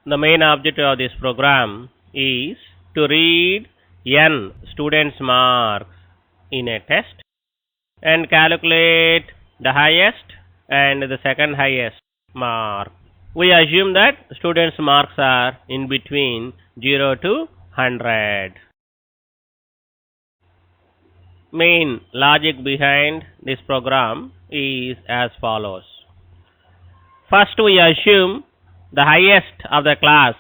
The main objective of this program is to read n students' marks in a test and calculate the highest and the second highest mark. We assume that students' marks are in between 0 to 100. Main logic behind this program is as follows. First, we assume the highest of the class,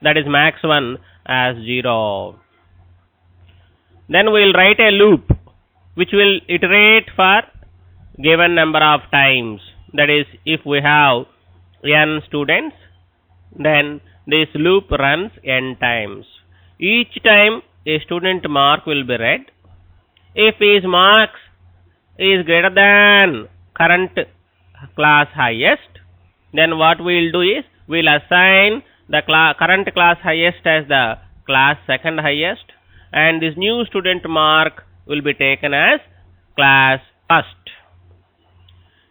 that is max 1, as 0. Then we will write a loop which will iterate for given number of times. That is, if we have n students, then this loop runs n times. Each time a student mark will be read. If his marks is greater than current class highest, then what we will do is we will assign the current class highest as the class second highest, and this new student mark will be taken as class first.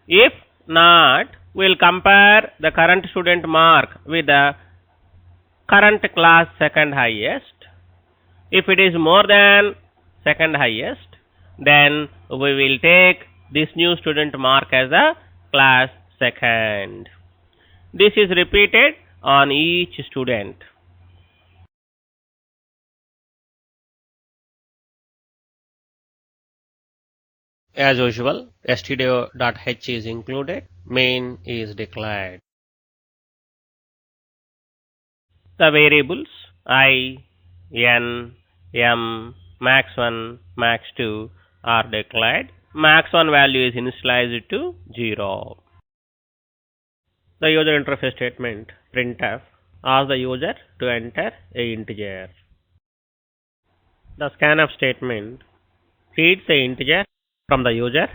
If not, we will compare the current student mark with the current class second highest. If it is more than second highest, then we will take this new student mark as a class second. This is repeated on each student. As usual, stdio.h is included, main is declared. The variables I, n, m, max1, max2 are declared. Max1 value is initialized to 0. The user interface statement printf asks the user to enter a integer. The scanf statement reads the integer from the user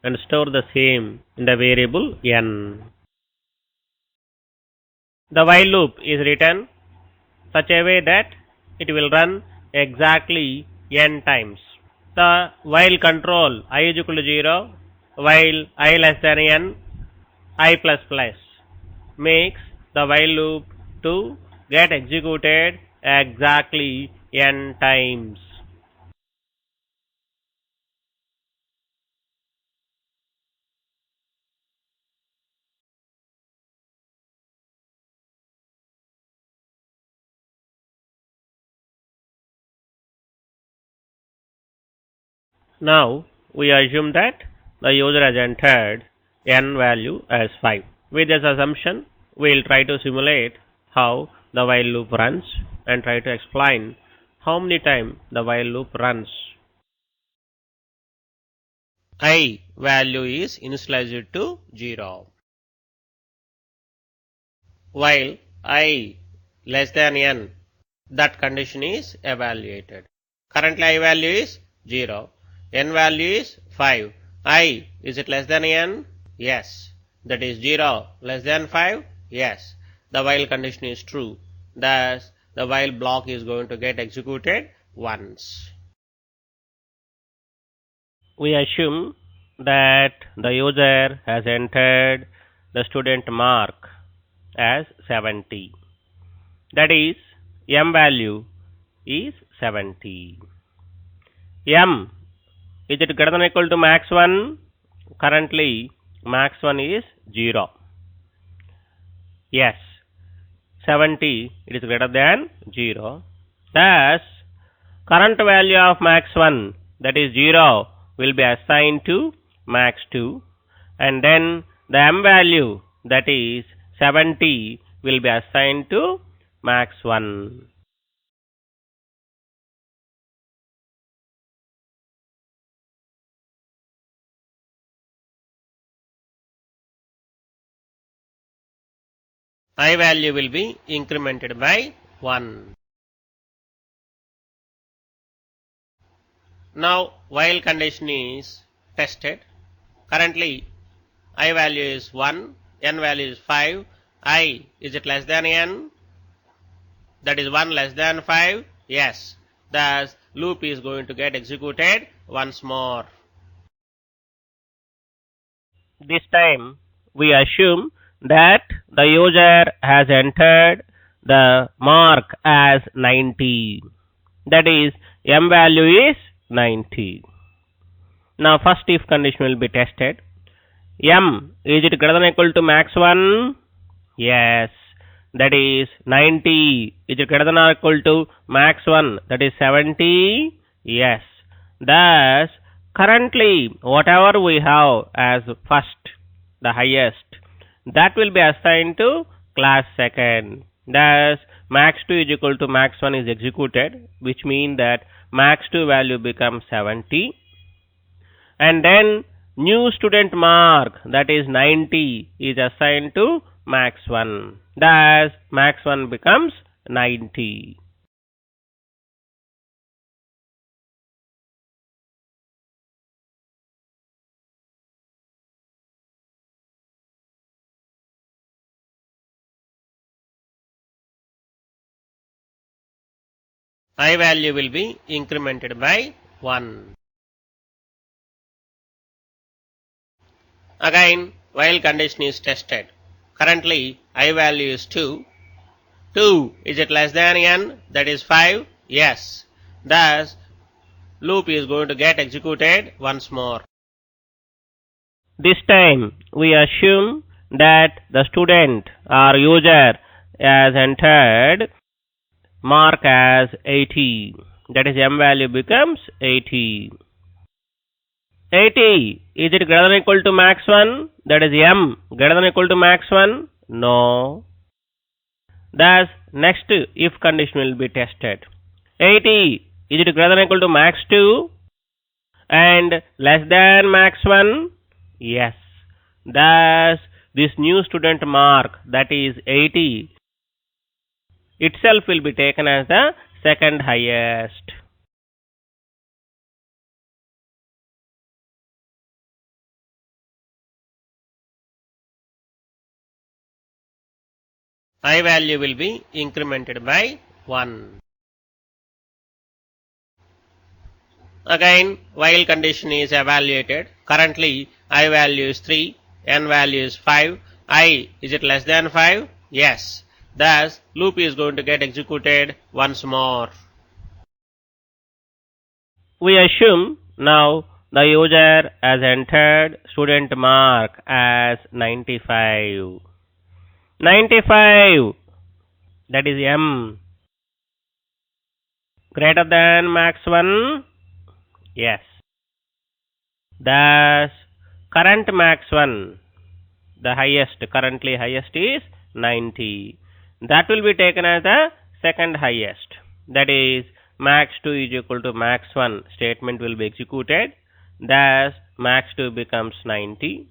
and store the same in the variable n. The while loop is written such a way that it will run exactly n times. The while control I is equal to 0, while I less than n, I plus plus makes the while loop to get executed exactly n times. Now we assume that the user has entered n value as 5. With this assumption, we will try to simulate how the while loop runs and try to explain how many times the while loop runs. I value is initialized to 0. While I less than n, that condition is evaluated. Currently I value is 0. N value is 5. I, is it less than n? Yes. That is 0 less than 5? Yes. The while condition is true. Thus, the while block is going to get executed once. We assume that the user has entered the student mark as 70. That is, m value is 70. M, is it greater than or equal to max 1? Currently, max 1 is 0. Yes, 70, it is greater than 0. Thus, current value of max 1, that is 0, will be assigned to max 2, and then the m value, that is 70, will be assigned to max 1. I value will be incremented by 1. Now, while condition is tested. Currently, I value is 1, n value is 5. I, is it less than n? That is 1 less than 5? Yes. Thus, loop is going to get executed once more. This time, we assume that the user has entered the mark as 90. That is, m value is 90. Now first if condition will be tested. M, is it greater than or equal to max 1? Yes. That is 90. Is it greater than or equal to max 1? That is 70. Yes. Thus, currently, whatever we have as first, the highest, that will be assigned to class second. Thus, max 2 is equal to max 1 is executed, which means that max 2 value becomes 70. And then, new student mark, that is 90, is assigned to max 1. Thus, max 1 becomes 90. I value will be incremented by 1. Again, while condition is tested. Currently, I value is 2. 2, is it less than n? That is 5? Yes. Thus, loop is going to get executed once more. This time, we assume that the student or user has entered mark as 80. That is, m value becomes 80. 80, is it greater than or equal to max 1? That is, m greater than or equal to max 1? No. Thus, next if condition will be tested. 80, is it greater than or equal to max 2? And less than max 1? Yes. Thus, this new student mark, that is 80, itself will be taken as the second highest. I value will be incremented by 1. Again, while condition is evaluated, currently I value is 3, n value is 5, I, is it less than 5? Yes. Thus, loop is going to get executed once more. We assume now the user has entered student mark as 95. 95, that is m, greater than max 1? Yes. Thus, current max 1, the highest, currently highest is 90. That will be taken as the second highest. That is, max 2 is equal to max 1 statement will be executed. Thus, max 2 becomes 90.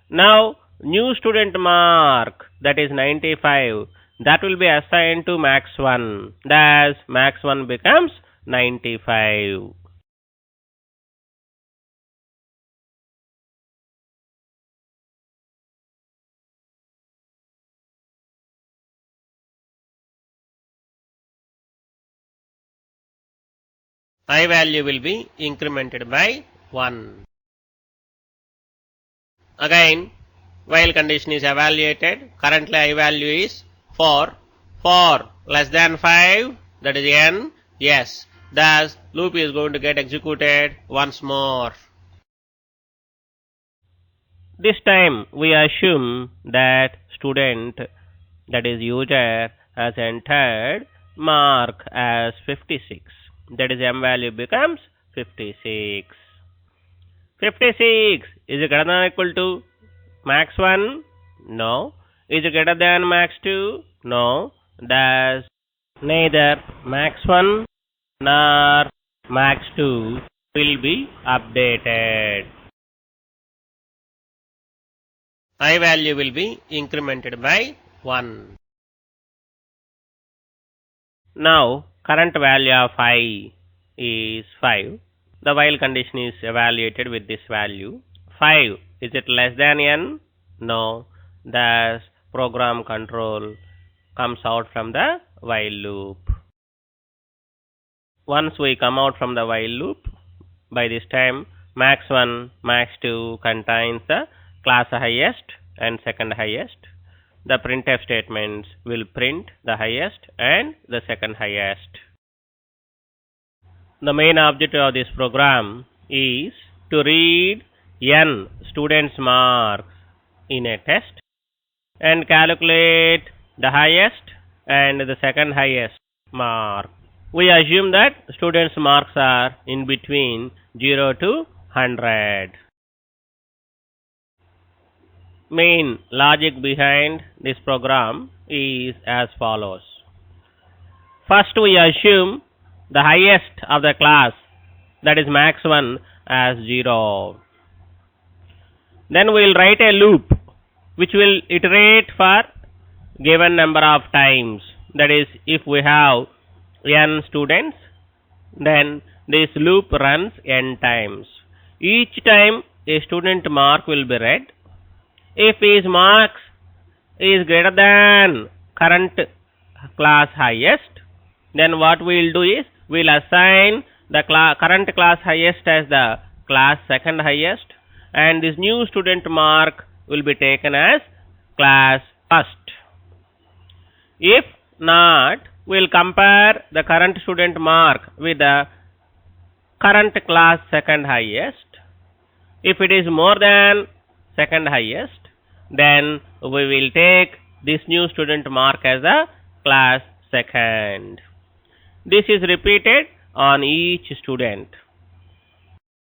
Now, new student mark, that is 95, that will be assigned to max 1. Thus, max 1 becomes 95. I value will be incremented by 1. Again, while condition is evaluated, currently I value is 4. 4 less than 5, that is n, yes. Thus, loop is going to get executed once more. This time, we assume that student, that is user, has entered mark as 56. That is, m value becomes 56. 56, is it greater than or equal to max 1? No. Is it greater than max 2? No. Thus, neither max 1 nor max 2 will be updated. I value will be incremented by 1. Now, current value of I is 5. The while condition is evaluated with this value. 5, is it less than n? No. Thus, program control comes out from the while loop. Once we come out from the while loop, by this time, max 1, max 2 contains the class highest and second highest. the printf statements will print the highest and the second highest. The main objective of this program is to read n students' marks in a test and calculate the highest and the second highest mark. We assume that students' marks are in between 0 to 100. Main logic behind this program is as follows. First, we assume the highest of the class, that is max 1, as 0. Then we will write a loop which will iterate for given number of times. That is, if we have n students, then this loop runs n times. Each time a student mark will be read. If his marks is greater than current class highest, then what we will do is we will assign the current class highest as the class second highest, and this new student mark will be taken as class first. If not, we will compare the current student mark with the current class second highest. If it is more than second highest, then we will take this new student mark as the class second. This is repeated on each student.